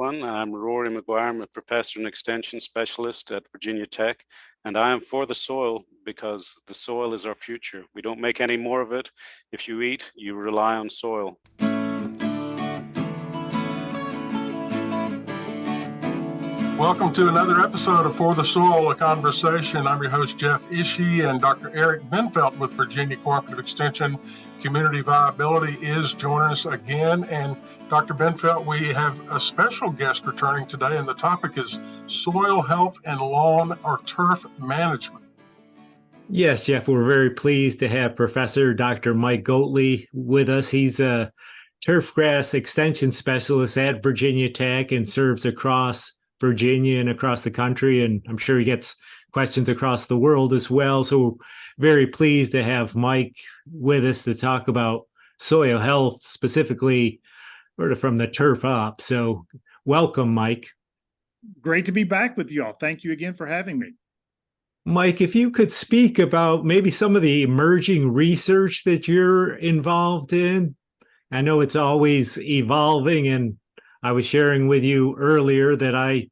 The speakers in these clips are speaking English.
everyone. I'm Rory McGuire. I'm a professor and extension specialist at Virginia Tech, and I am for the soil because the soil is our future. We don't make any more of it. If you eat, you rely on soil. Welcome to another episode of For the Soil, a Conversation. I'm your host, Jeff Ishee, and Dr. Eric Bendfeldt with Virginia Cooperative Extension Community Viability is joining us again. And Dr. Bendfeldt, we have a special guest returning today, and the topic is soil health and lawn or turf management. Yes, Jeff, we're very pleased to have Professor Dr. Mike Goatley with us. He's a Turfgrass Extension Specialist at Virginia Tech and serves across Virginia and across the country, and I'm sure he gets questions across the world as well. So very pleased to have Mike with us to talk about soil health, specifically sort of from the turf up. So welcome, Mike. Great to be back with you all. Thank you again for having me. Mike, if you could speak about maybe some of the emerging research that you're involved in. I know it's always evolving, and I was sharing with you earlier that I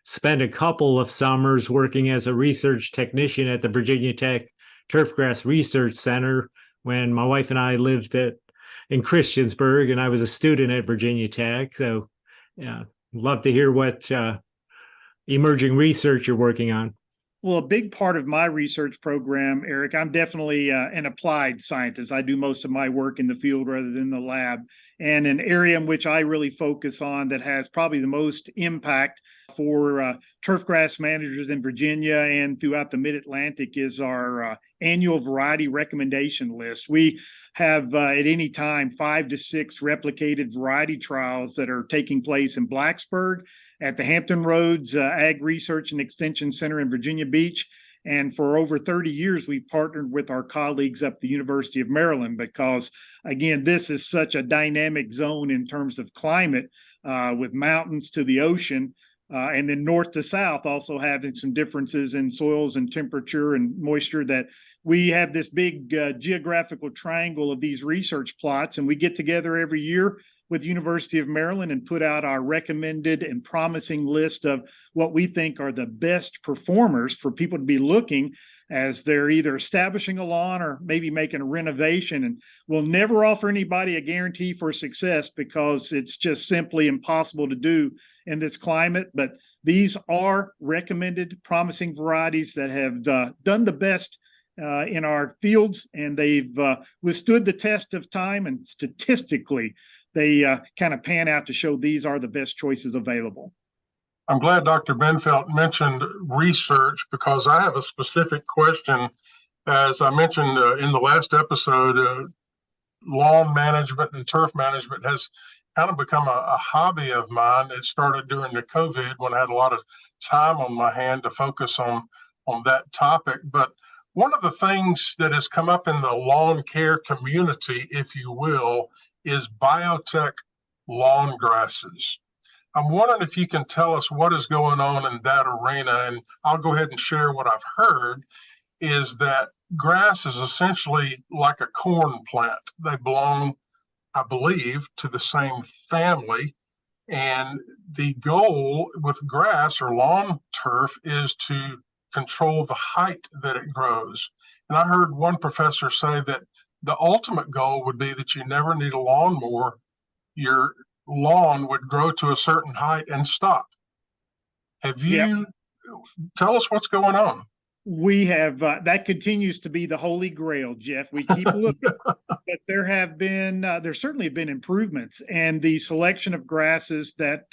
spent a couple of summers working as a research technician at the Virginia Tech Turfgrass Research Center when my wife and I lived in Christiansburg, and I was a student at Virginia Tech. So, yeah, love to hear what emerging research you're working on. Well, a big part of my research program, Eric, I'm definitely an applied scientist. I do most of my work in the field rather than the lab. And an area in which I really focus on that has probably the most impact for turfgrass managers in Virginia and throughout the Mid-Atlantic is our annual variety recommendation list. We have at any time 5 to 6 replicated variety trials that are taking place in Blacksburg, at the Hampton Roads Ag Research and Extension Center in Virginia Beach. And for over 30 years, we've partnered with our colleagues up at the University of Maryland because, again, this is such a dynamic zone in terms of climate with mountains to the ocean. And then north to south, also having some differences in soils and temperature and moisture, that we have this big geographical triangle of these research plots. And we get together every year with the University of Maryland and put out our recommended and promising list of what we think are the best performers for people to be looking as they're either establishing a lawn or maybe making a renovation. And we'll never offer anybody a guarantee for success because it's just simply impossible to do in this climate. But these are recommended promising varieties that have done the best in our fields, and they've withstood the test of time, and statistically, they kind of pan out to show these are the best choices available. I'm glad Dr. Bendfeldt mentioned research because I have a specific question. As I mentioned in the last episode, lawn management and turf management has kind of become a hobby of mine. It started during the COVID when I had a lot of time on my hand to focus on that topic. But one of the things that has come up in the lawn care community, if you will, is biotech lawn grasses. I'm wondering if you can tell us what is going on in that arena, and I'll go ahead and share what I've heard, is that grass is essentially like a corn plant. They belong, I believe, to the same family, and the goal with grass or lawn turf is to control the height that it grows. And I heard one professor say that the ultimate goal would be that you never need a lawnmower. Your lawn would grow to a certain height and stop. Have you, tell us what's going on? We have, that continues to be the holy grail, Jeff. We keep looking, but there certainly have been improvements, and the selection of grasses that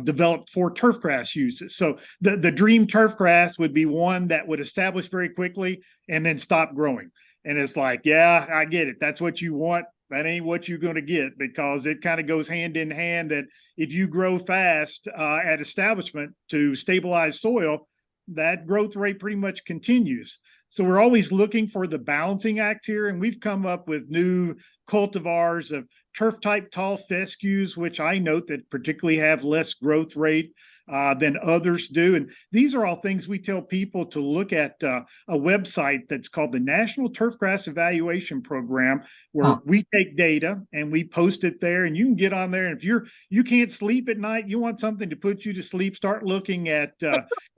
developed for turfgrass uses. So the dream turfgrass would be one that would establish very quickly and then stop growing. And it's like, yeah, I get it. That's what you want. That ain't what you're going to get, because it kind of goes hand in hand that if you grow fast at establishment to stabilize soil, that growth rate pretty much continues. So we're always looking for the balancing act here. And we've come up with new cultivars of turf type tall fescues, which I note that particularly have less growth rate. than others do. And these are all things we tell people to look at a website that's called the National Turfgrass Evaluation Program, where we take data and we post it there, and you can get on there. And if you can't sleep at night, you want something to put you to sleep, start looking at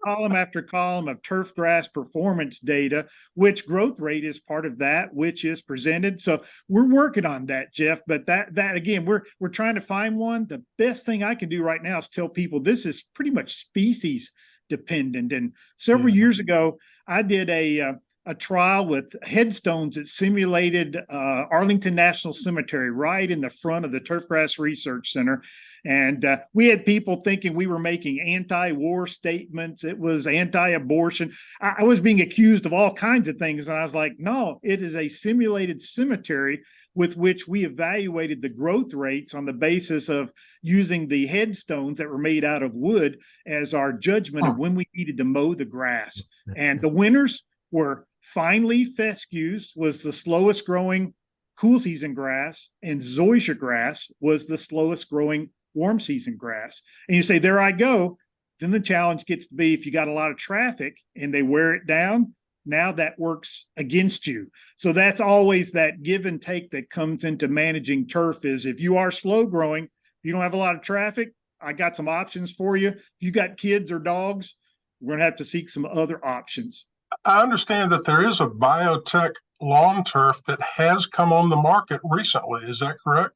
column after column of turfgrass performance data, which growth rate is part of that, which is presented. So we're working on that, Jeff. But that again, we're trying to find one. The best thing I can do right now is tell people this is pretty much species dependent. And several years ago, I did a trial with headstones that simulated Arlington National Cemetery right in the front of the Turfgrass Research Center. And we had people thinking we were making anti-war statements. It was anti-abortion. I was being accused of all kinds of things. And I was like, no, it is a simulated cemetery with which we evaluated the growth rates on the basis of using the headstones that were made out of wood as our judgment of when we needed to mow the grass. And the winners were fine leaf fescues was the slowest growing cool season grass, and zoysia grass was the slowest growing warm season grass. And you say, there I go. Then the challenge gets to be, if you got a lot of traffic and they wear it down, now that works against you. So that's always that give and take that comes into managing turf. Is if you are slow growing, if you don't have a lot of traffic, I got some options for you. If you got kids or dogs, we're going to have to seek some other options. I understand that there is a biotech lawn turf that has come on the market recently. Is that correct?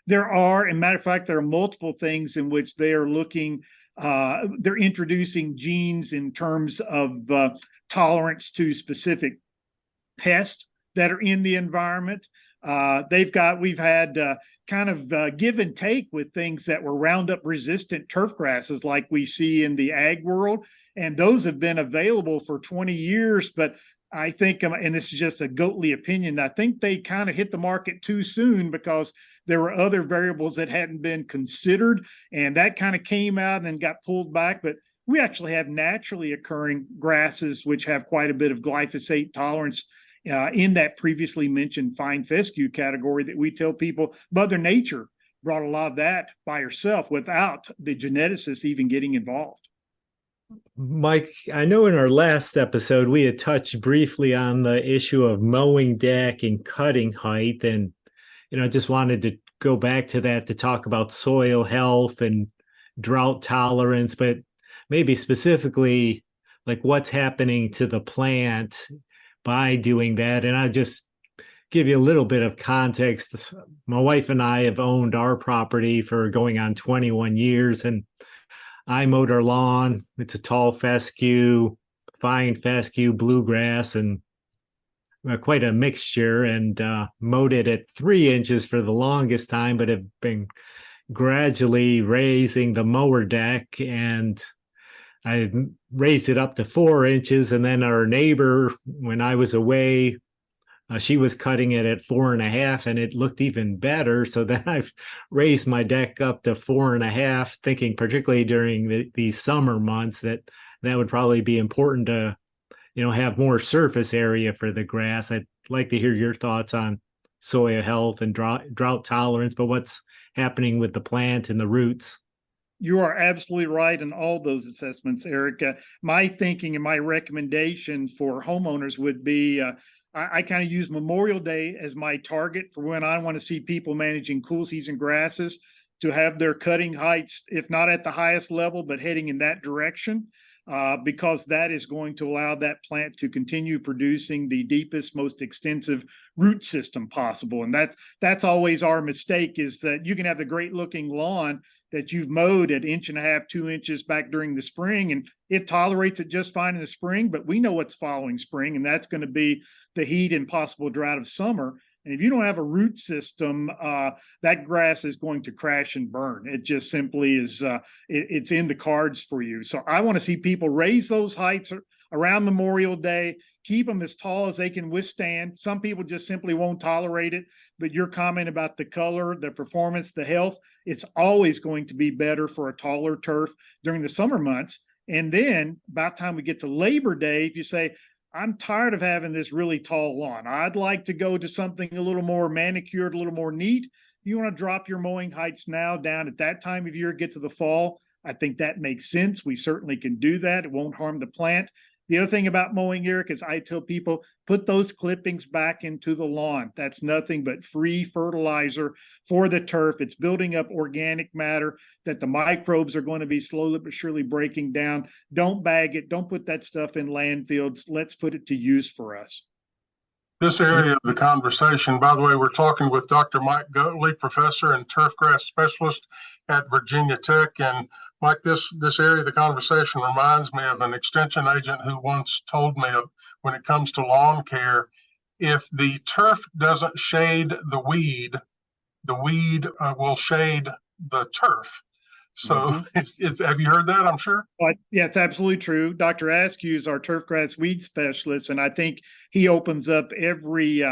There are, as a matter of fact, there are multiple things in which they are looking, they're introducing genes in terms of tolerance to specific pests that are in the environment. We've had kind of give and take with things that were Roundup resistant turf grasses like we see in the ag world. And those have been available for 20 years, but I think, and this is just a Goatley opinion, I think they kind of hit the market too soon because there were other variables that hadn't been considered, and that kind of came out and got pulled back. But we actually have naturally occurring grasses which have quite a bit of glyphosate tolerance in that previously mentioned fine fescue category that we tell people Mother Nature brought a lot of that by herself without the geneticists even getting involved. Mike, I know in our last episode, we had touched briefly on the issue of mowing deck and cutting height. And, I just wanted to go back to that to talk about soil health and drought tolerance, but maybe specifically like what's happening to the plant by doing that. And I'll just give you a little bit of context. My wife and I have owned our property for going on 21 years, and I mowed our lawn. It's a tall fescue, fine fescue, bluegrass, and quite a mixture, and mowed it at 3 inches for the longest time, but have been gradually raising the mower deck, and I raised it up to 4 inches. And then our neighbor, when I was away, she was cutting it at 4.5, and it looked even better. So then I've raised my deck up to 4.5, thinking particularly during these summer months that would probably be important to, have more surface area for the grass. I'd like to hear your thoughts on soil health and drought tolerance, but what's happening with the plant and the roots? You are absolutely right in all those assessments, Eric. My thinking and my recommendation for homeowners would be I kind of use Memorial Day as my target for when I want to see people managing cool season grasses to have their cutting heights, if not at the highest level, but heading in that direction, because that is going to allow that plant to continue producing the deepest, most extensive root system possible. And that's always our mistake, is that you can have the great looking lawn that you've mowed at 1.5 inches, 2 inches back during the spring, and it tolerates it just fine in the spring, but we know what's following spring, and that's going to be the heat and possible drought of summer. And if you don't have a root system, that grass is going to crash and burn. It just simply is, it's in the cards for you. So I want to see people raise those heights around Memorial Day, keep them as tall as they can withstand. Some people just simply won't tolerate it, but your comment about the color, the performance, the health, it's always going to be better for a taller turf during the summer months. And then about time we get to Labor Day, if you say, I'm tired of having this really tall lawn, I'd like to go to something a little more manicured, a little more neat, you want to drop your mowing heights now down at that time of year, get to the fall, I think that makes sense. We certainly can do that. It won't harm the plant. The other thing about mowing, Eric, is I tell people, put those clippings back into the lawn. That's nothing but free fertilizer for the turf. It's building up organic matter that the microbes are going to be slowly but surely breaking down. Don't bag it. Don't put that stuff in landfills. Let's put it to use for us. This area of the conversation, by the way, we're talking with Dr. Mike Goatley, professor and turfgrass specialist at Virginia Tech. And Mike, this area of the conversation reminds me of an extension agent who once told me when it comes to lawn care, if the turf doesn't shade the weed will shade the turf. So have you heard that, I'm sure? Yeah, it's absolutely true. Dr. Askew is our turfgrass weed specialist, and I think he opens up every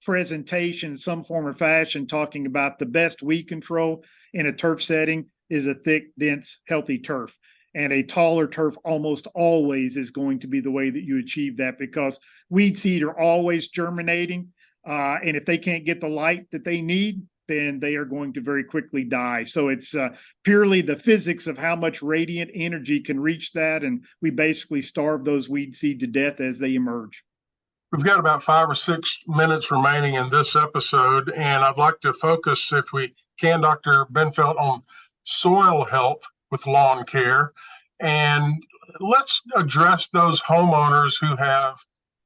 presentation in some form or fashion talking about the best weed control in a turf setting is a thick, dense, healthy turf. And a taller turf almost always is going to be the way that you achieve that, because weed seed are always germinating. And if they can't get the light that they need, then they are going to very quickly die. So it's purely the physics of how much radiant energy can reach that. And we basically starve those weed seed to death as they emerge. We've got about 5 or 6 minutes remaining in this episode, and I'd like to focus, if we can, Dr. Bendfeldt, on soil health with lawn care. And let's address those homeowners who have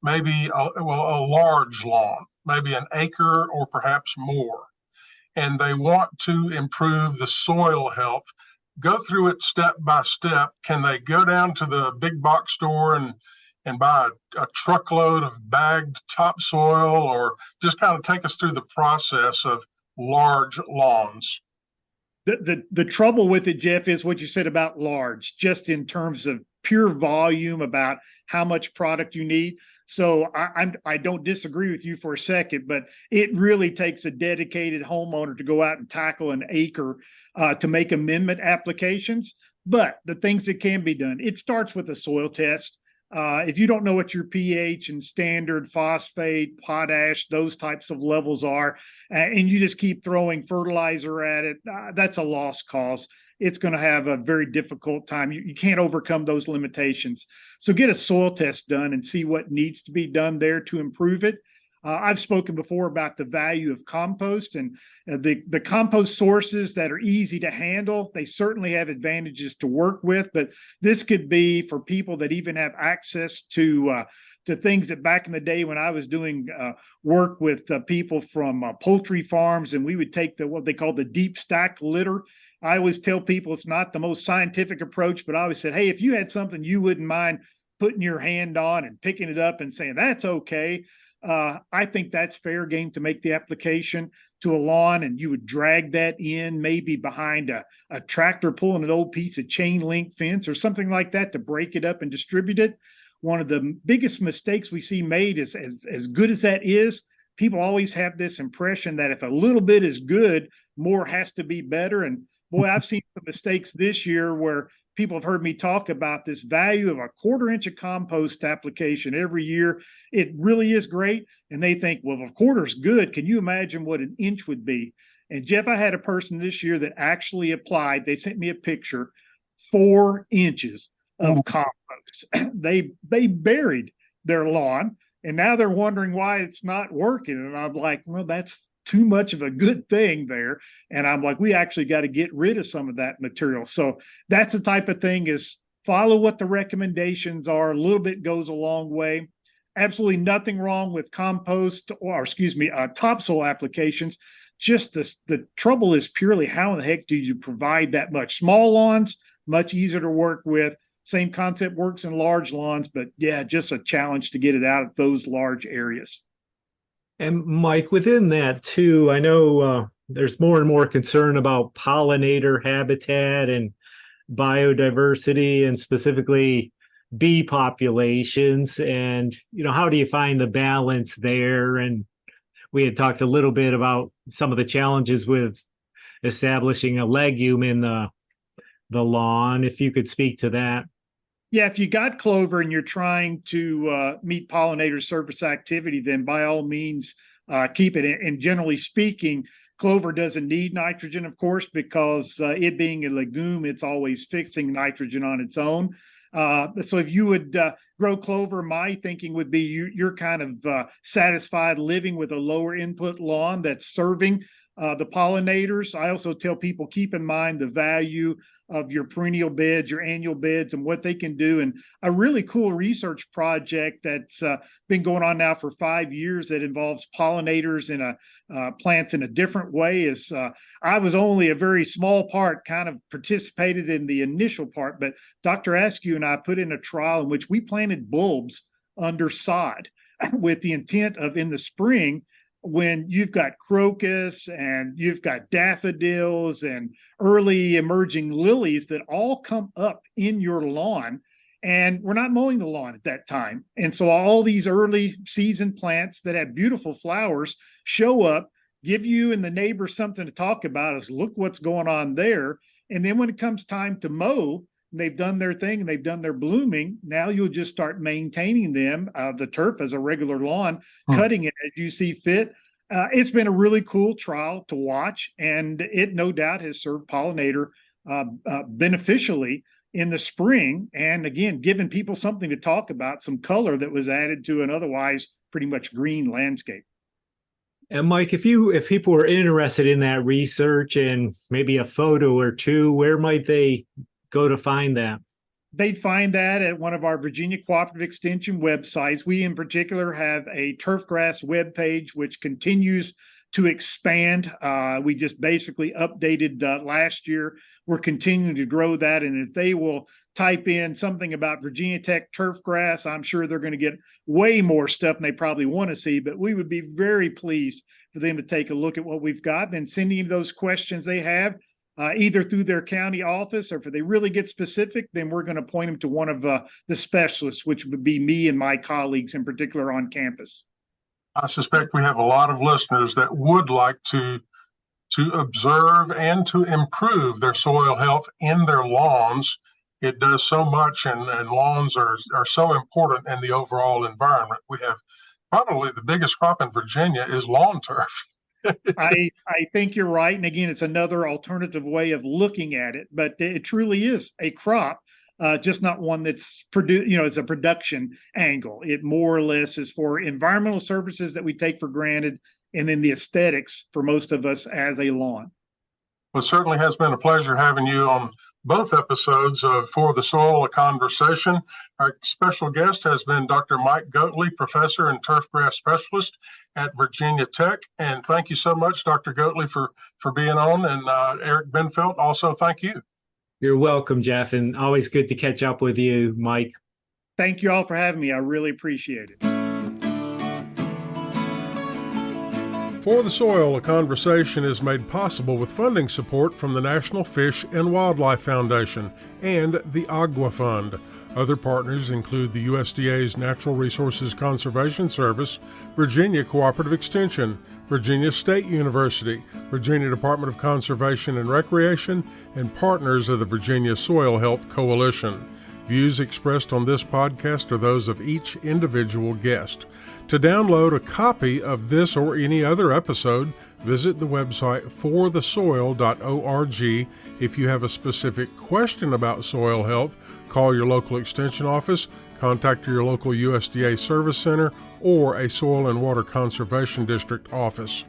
maybe a large lawn, maybe an acre or perhaps more, and they want to improve the soil health. Go through it step by step. Can they go down to the big box store and buy a truckload of bagged topsoil, or just kind of take us through the process of large lawns? The trouble with it, Jeff, is what you said about large, just in terms of pure volume, about how much product you need. So I don't disagree with you for a second, but it really takes a dedicated homeowner to go out and tackle an acre to make amendment applications. But the things that can be done, it starts with a soil test. If you don't know what your pH and standard phosphate, potash, those types of levels are, and you just keep throwing fertilizer at it, that's a lost cause. It's going to have a very difficult time. You can't overcome those limitations. So get a soil test done and see what needs to be done there to improve it. I've spoken before about the value of compost, and the compost sources that are easy to handle, they certainly have advantages to work with, but this could be for people that even have access to things that back in the day when I was doing work with people from poultry farms, and we would take what they call the deep stack litter. I always tell people it's not the most scientific approach, but I always said, hey, if you had something you wouldn't mind putting your hand on and picking it up and saying, that's okay. I think that's fair game to make the application to a lawn, and you would drag that in maybe behind a tractor pulling an old piece of chain link fence or something like that to break it up and distribute it. One of the biggest mistakes we see made is, as good as that is, people always have this impression that if a little bit is good, more has to be better. And boy, I've seen some mistakes this year where people have heard me talk about this value of a 1/4 inch of compost application every year. It really is great. And they think, well, if a 1/4 is good, can you imagine what an inch would be? And Jeff, I had a person this year that actually applied, they sent me a picture, 4 inches of compost. They buried their lawn, and now they're wondering why it's not working. And I'm like, well, that's too much of a good thing there. And I'm like, we actually got to get rid of some of that material. So that's the type of thing, is follow what the recommendations are. A little bit goes a long way. Absolutely nothing wrong with compost topsoil applications. Just the trouble is purely how in the heck do you provide that much? Small lawns, much easier to work with. Same concept works in large lawns, but yeah, just a challenge to get it out of those large areas. And Mike, within that too, I know there's more and more concern about pollinator habitat and biodiversity, and specifically bee populations. And, how do you find the balance there? And we had talked a little bit about some of the challenges with establishing a legume in the lawn. If you could speak to that. Yeah, if you got clover and you're trying to meet pollinator surface activity, then by all means keep it. And generally speaking, Clover doesn't need nitrogen, of course, because it being a legume, it's always fixing nitrogen on its own. So if you would grow clover, my thinking would be you're kind of satisfied living with a lower input lawn that's serving the pollinators. I also tell people, keep in mind the value of your perennial beds, your annual beds, and what they can do. And a really cool research project that's been going on now for 5 years that involves pollinators in plants in a different way is I was only a very small part, kind of participated in the initial part, but Dr. Askew and I put in a trial in which we planted bulbs under sod with the intent of in the spring, when you've got crocus and you've got daffodils and early emerging lilies that all come up in your lawn, and we're not mowing the lawn at that time. And so all these early season plants that have beautiful flowers show up, give you and the neighbors something to talk about is look what's going on there. And then when it comes time to mow, they've done their thing and they've done their blooming. Now you'll just start maintaining them, the turf as a regular lawn, cutting it as you see fit. It's been a really cool trial to watch, and it no doubt has served pollinator beneficially in the spring. And again, giving people something to talk about, some color that was added to an otherwise pretty much green landscape. And Mike, if people were interested in that research and maybe a photo or two, where might they go to find that? They'd find that at one of our Virginia Cooperative Extension websites. We in particular have a Turfgrass webpage, which continues to expand. We just basically updated last year. We're continuing to grow that. And if they will type in something about Virginia Tech turfgrass, I'm sure they're going to get way more stuff than they probably want to see. But we would be very pleased for them to take a look at what we've got, then sending those questions they have, either through their county office, or if they really get specific, then we're going to point them to one of the specialists, which would be me and my colleagues in particular on campus. I suspect we have a lot of listeners that would like to observe and to improve their soil health in their lawns. It does so much, and lawns are so important in the overall environment. We have probably the biggest crop in Virginia is lawn turf. I think you're right. And again, it's another alternative way of looking at it, but it truly is a crop, just not one that's as a production angle. It more or less is for environmental services that we take for granted, and then the aesthetics for most of us as a lawn. Well, it certainly has been a pleasure having you on both episodes of For the Soil, a Conversation. Our special guest has been Dr. Mike Goatley, professor and turfgrass specialist at Virginia Tech. And thank you so much, Dr. Goatley, for being on. And Eric Bendfeldt, also thank you. You're welcome, Jeff, and always good to catch up with you, Mike. Thank you all for having me. I really appreciate it. For the Soil, a Conversation is made possible with funding support from the National Fish and Wildlife Foundation and the Agua Fund. Other partners include the USDA's Natural Resources Conservation Service, Virginia Cooperative Extension, Virginia State University, Virginia Department of Conservation and Recreation, and partners of the Virginia Soil Health Coalition. Views expressed on this podcast are those of each individual guest. To download a copy of this or any other episode, visit the website forthesoil.org. If you have a specific question about soil health, call your local extension office, contact your local USDA service center, or a soil and water conservation district office.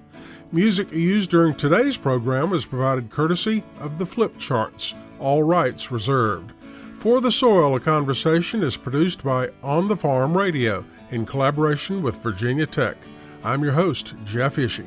Music used during today's program is provided courtesy of the Flip Charts. All rights reserved. For the Soil, a Conversation is produced by On the Farm Radio in collaboration with Virginia Tech. I'm your host, Jeff Ishee.